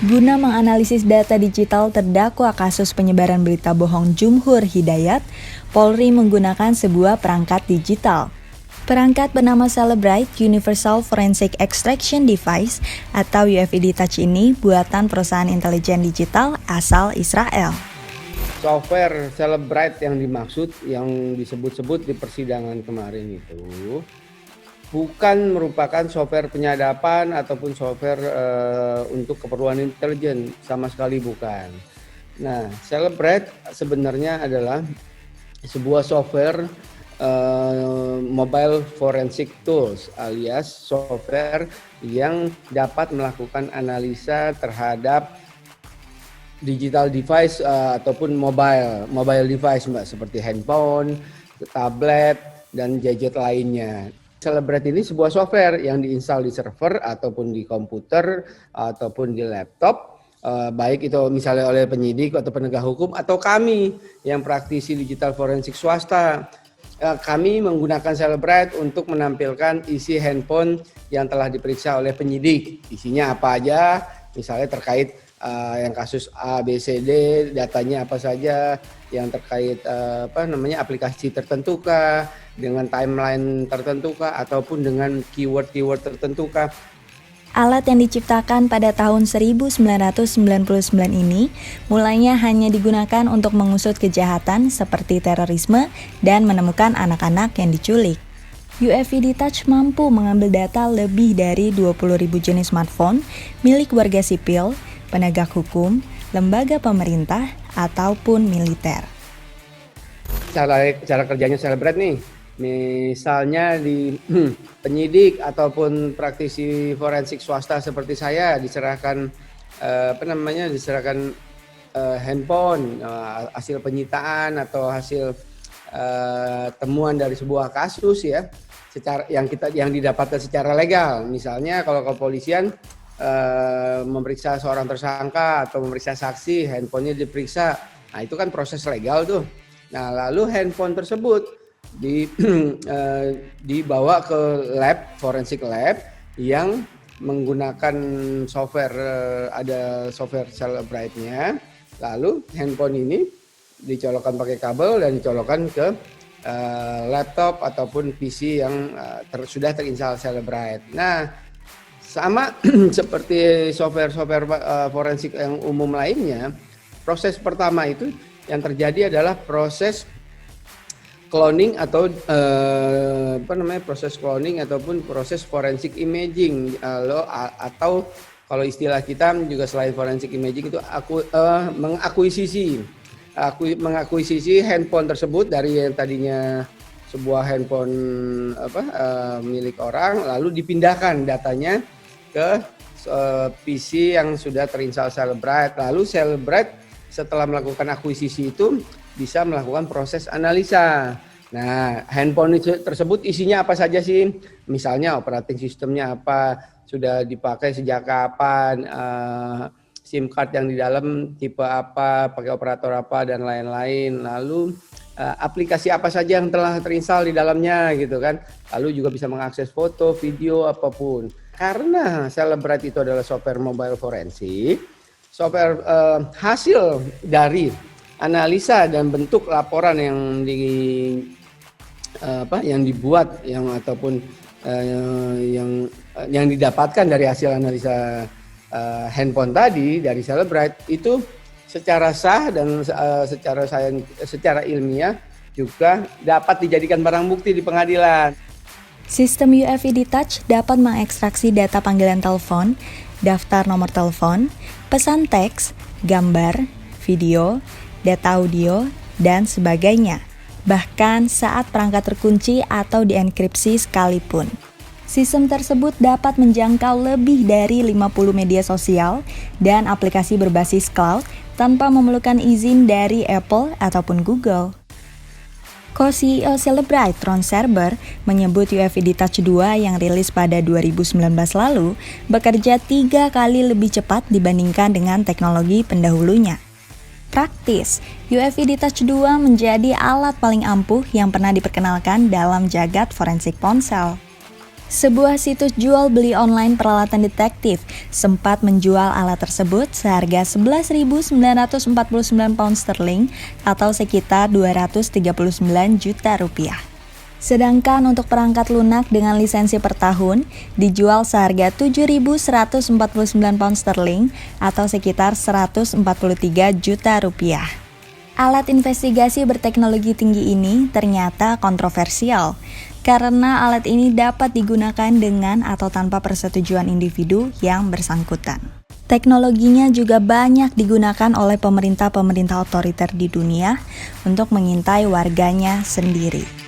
Guna menganalisis data digital terdakwa kasus penyebaran berita bohong Jumhur Hidayat, Polri menggunakan sebuah perangkat digital. Perangkat bernama Cellebrite Universal Forensic Extraction Device atau UFED Touch ini buatan perusahaan intelijen digital asal Israel. Software Cellebrite yang dimaksud, yang disebut-sebut di persidangan kemarin itu bukan merupakan software penyadapan ataupun software untuk keperluan intelijen, sama sekali bukan. Nah, Cellebrite sebenarnya adalah sebuah software mobile forensic tools alias software yang dapat melakukan analisa terhadap digital device ataupun mobile device, Mbak, seperti handphone, tablet, dan gadget lainnya. Cellebrite ini sebuah software yang diinstal di server ataupun di komputer ataupun di laptop, baik itu misalnya oleh penyidik atau penegak hukum atau kami yang praktisi digital forensik swasta. Kami menggunakan Cellebrite untuk menampilkan isi handphone yang telah diperiksa oleh penyidik. Isinya apa aja, misalnya terkait yang kasus A, B, C, D, datanya apa saja, yang terkait aplikasi tertentu kah, dengan timeline tertentu kah, ataupun dengan keyword tertentu kah. Alat yang diciptakan pada tahun 1999 ini mulainya hanya digunakan untuk mengusut kejahatan seperti terorisme dan menemukan anak-anak yang diculik. UFED Touch mampu mengambil data lebih dari 20.000 jenis smartphone milik warga sipil, penegak hukum, lembaga pemerintah, ataupun militer. Cara kerjanya Cellebrite nih, misalnya di penyidik ataupun praktisi forensik swasta seperti saya diserahkan handphone, hasil penyitaan atau hasil temuan dari sebuah kasus ya, yang didapatkan secara legal. Misalnya kalau kepolisian memeriksa seorang tersangka atau memeriksa saksi, handphonenya diperiksa, nah itu kan proses legal tuh. Nah lalu handphone tersebut dibawa ke forensik lab yang menggunakan software, ada software Cellebrite-nya. Lalu handphone ini dicolokkan pakai kabel dan dicolokkan ke laptop ataupun PC yang sudah terinstall Cellebrite. Nah, sama seperti software forensik yang umum lainnya, proses pertama itu yang terjadi adalah proses cloning atau proses cloning ataupun proses forensik imaging, atau kalau istilah kita juga selain forensik imaging itu mengakuisisi handphone tersebut dari yang tadinya sebuah handphone milik orang, lalu dipindahkan datanya ke PC yang sudah terinstall Cellebrite. Lalu Cellebrite setelah melakukan akuisisi itu bisa melakukan proses analisa. Nah, handphone tersebut isinya apa saja sih? Misalnya operating sistemnya apa, sudah dipakai sejak kapan, SIM card yang di dalam tipe apa, pakai operator apa, dan lain-lain. Lalu aplikasi apa saja yang telah terinstall di dalamnya gitu kan. Lalu juga bisa mengakses foto, video, apapun. Karena Cellebrite itu adalah software mobile forensik, software hasil dari analisa dan bentuk laporan yang dibuat ataupun yang didapatkan dari hasil analisa handphone tadi dari Cellebrite itu secara sah dan secara ilmiah juga dapat dijadikan barang bukti di pengadilan. Sistem UFED Touch dapat mengekstraksi data panggilan telepon, daftar nomor telepon, pesan teks, gambar, video, data audio, dan sebagainya. Bahkan saat perangkat terkunci atau dienkripsi sekalipun. Sistem tersebut dapat menjangkau lebih dari 50 media sosial dan aplikasi berbasis cloud tanpa memerlukan izin dari Apple ataupun Google. Co-CEO Cellebrite, Ron Serber, menyebut UFED Touch 2 yang rilis pada 2019 lalu bekerja 3 kali lebih cepat dibandingkan dengan teknologi pendahulunya. Praktis, UFED Touch 2 menjadi alat paling ampuh yang pernah diperkenalkan dalam jagat forensik ponsel. Sebuah situs jual beli online peralatan detektif sempat menjual alat tersebut seharga 11.949 pound sterling atau sekitar 239 juta rupiah. Sedangkan untuk perangkat lunak dengan lisensi per tahun dijual seharga 7.149 pound sterling atau sekitar 143 juta rupiah. Alat investigasi berteknologi tinggi ini ternyata kontroversial karena alat ini dapat digunakan dengan atau tanpa persetujuan individu yang bersangkutan. Teknologinya juga banyak digunakan oleh pemerintah-pemerintah otoriter di dunia untuk mengintai warganya sendiri.